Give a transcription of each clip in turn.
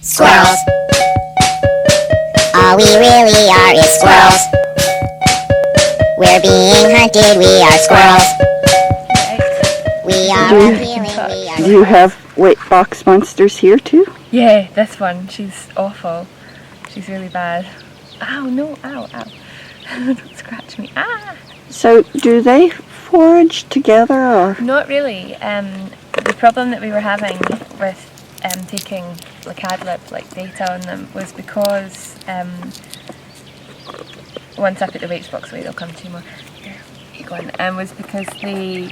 Squirrels. All we really are is squirrels. We're being hunted, we are squirrels. We are we are. Do you have white box monsters here too? Yeah, this one, she's awful. She's really bad. Ow, no, ow, ow. Don't scratch me. Ah! So do they forage together or? Not really. The problem that we were having with taking Lacadlib, like data on them, was because once I put the weights box away, they'll come 2 more. Here, keep going. Was because they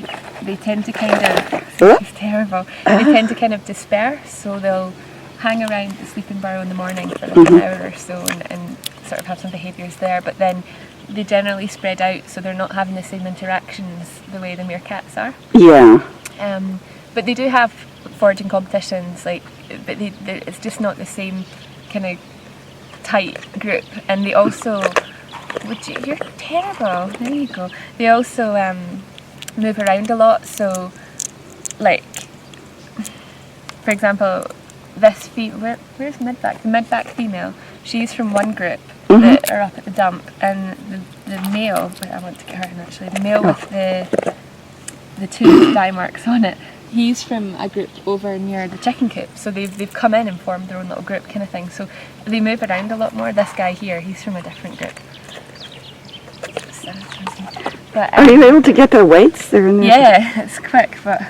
tend to kind of, it's terrible. They tend to kind of disperse, so they'll hang around the sleeping burrow in the morning for like an hour or so and sort of have some behaviours there, but then they generally spread out, so they're not having the same interactions the way the meerkats are. Yeah. But they do have foraging competitions, like, but it's just not the same kind of tight group. And they also, you're terrible. There you go. They also move around a lot. So, like, for example, this where's midback? The midback female. She's from one group that are up at the dump, and the male. I want to get her in actually. The male with the 2 dye marks on it. He's from a group over near the chicken coop, so they've come in and formed their own little group kind of thing. So they move around a lot more. This guy here, he's from a different group. But, are you able to get their weights? They're in there. Yeah, it's quick, but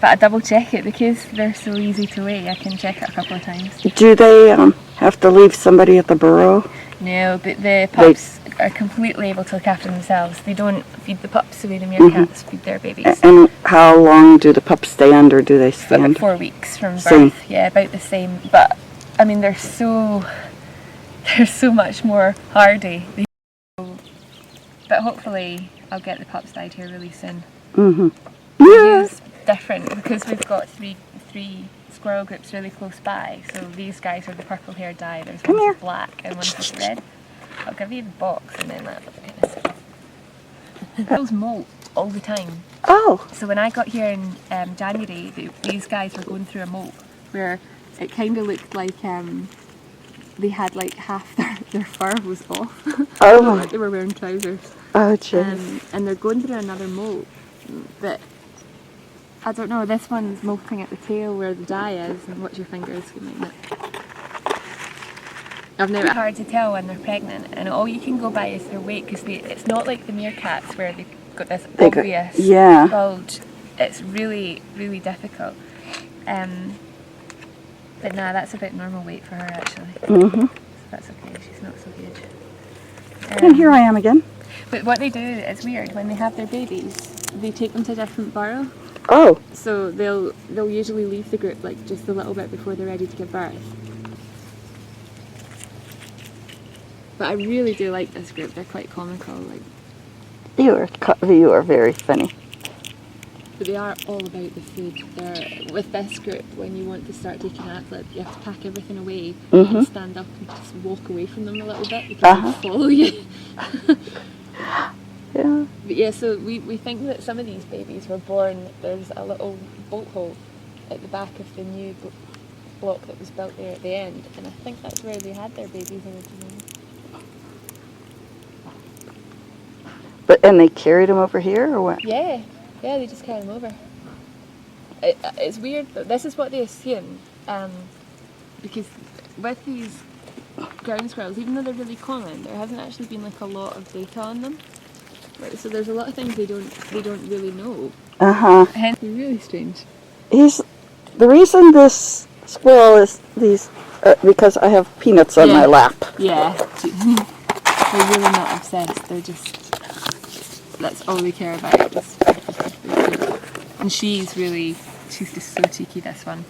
I double check it because they're so easy to weigh. I can check it a couple of times. Do they have to leave somebody at the burrow? No, the pups are completely able to look after themselves. They don't feed the pups the way the meerkats feed their babies. And how long do the pups stand, or do they stand? About 4 weeks from birth. Same. Yeah, about the same. But I mean, they're so much more hardy. But hopefully, I'll get the pups dyed here really soon. Yeah. It's different because we've got three squirrel groups really close by. So these guys are the purple hair dye. There's one with black and one with red. I'll give you the box and then that. Those molt all the time. Oh. So when I got here in January, these guys were going through a molt where it kind of looked like they had like half their fur was off. Oh. Like they were wearing trousers. Oh, jeez. And they're going through another molt that, I don't know, this one's molting at the tail where the dye is, and watch your fingers, you might not. It's hard to tell when they're pregnant, and all you can go by is their weight, because it's not like the meerkats where they've got this obvious bulge. It's really, really difficult. But nah, that's about normal weight for her actually. So that's okay, she's not so huge. And here I am again. But what they do, it's weird, when they have their babies, they take them to a different burrow. Oh. So they'll usually leave the group like just a little bit before they're ready to give birth. But I really do like this group. They're quite comical. Like You are very funny. But they are all about the food. With this group, when you want to start taking Adlib, you have to pack everything away and stand up and just walk away from them a little bit because they follow you. Yeah. But yeah, so we think that some of these babies were born, there's a little bolt hole at the back of the new block that was built there at the end, and I think that's where they had their babies originally. And they carried them over here, or what? Yeah, they just carry them over. It's weird though. This is what they assume, because with these ground squirrels, even though they're really common, there hasn't actually been like a lot of data on them. Right, so there's a lot of things they don't really know. Hence, they're really strange. The reason this squirrel is these because I have peanuts on my lap. Yeah, they're really not obsessed. They're just, that's all they care about. And she's just so cheeky, this one.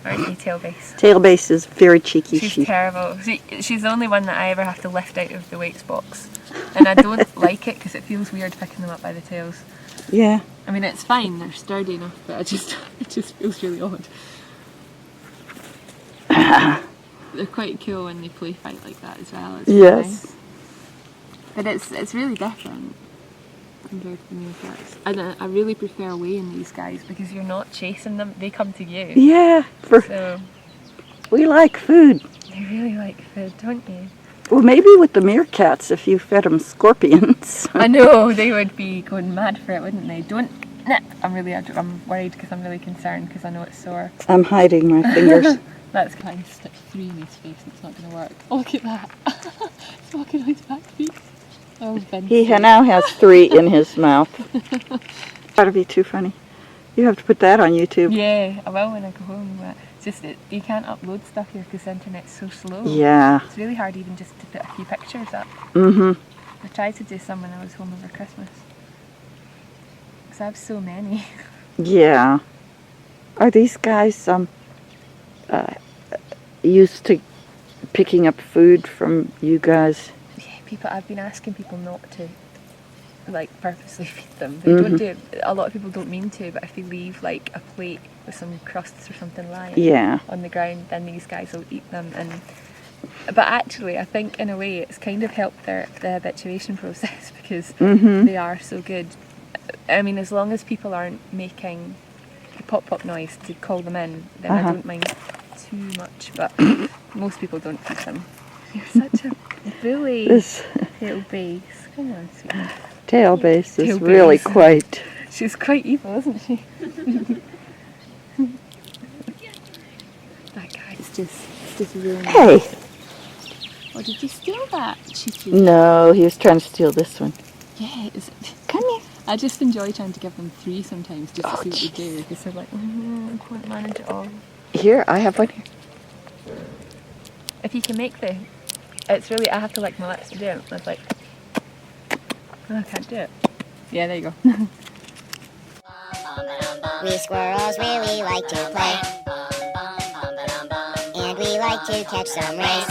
Aren't you, Tailbase? Tailbase is very cheeky. She's terrible. She's the only one that I ever have to lift out of the weights box. And I don't like it because it feels weird picking them up by the tails. Yeah. I mean, it's fine, they're sturdy enough, but it just feels really odd. They're quite cool when they play fight like that as well. It's really nice. But it's really different. compared to the meerkats. And I really prefer weighing these guys because you're not chasing them, they come to you. Yeah, So we like food. you really like food, don't you? Well, maybe with the meerkats, if you fed them scorpions. I know, they would be going mad for it, wouldn't they? Don't nip. I'm worried because I'm really concerned because I know it's sore. I'm hiding my fingers. That's kind of stick 3 in his face and it's not going to work. Oh, look at that. He's walking on his back feet. Oh, He now has 3 in his mouth. That'd be too funny. You have to put that on YouTube. Yeah, I will when I go home. But it's just that you can't upload stuff here because the internet's so slow. Yeah. It's really hard even just to put a few pictures up. Mm-hmm. I tried to do some when I was home over Christmas. Because I have so many. Yeah. Are these guys used to picking up food from you guys? Yeah, I've been asking people not to like purposely feed them. They don't do it. A lot of people don't mean to, but if they leave like a plate with some crusts or something lying on the ground, then these guys will eat them. But actually, I think in a way it's kind of helped the habituation process because they are so good. I mean, as long as people aren't making the pop noise to call them in, then I don't mind too much. But most people don't feed them. You're such a bully. This Tail base. Come on, sweetie. tail base is Tail really base. quite... She's quite evil, isn't she? That guy is just really... Hey! Oh, did you steal that, cheeky? No, he was trying to steal this one. Yeah, Come here. I just enjoy trying to give them 3 sometimes just to see what they do because they're like, I can't manage it all. Here, I have one here. If you can make it's really, I have to like my lips to do it. I was like, oh, I can't do it. Yeah, there you go. We squirrels really like to play, and we like to catch some rays.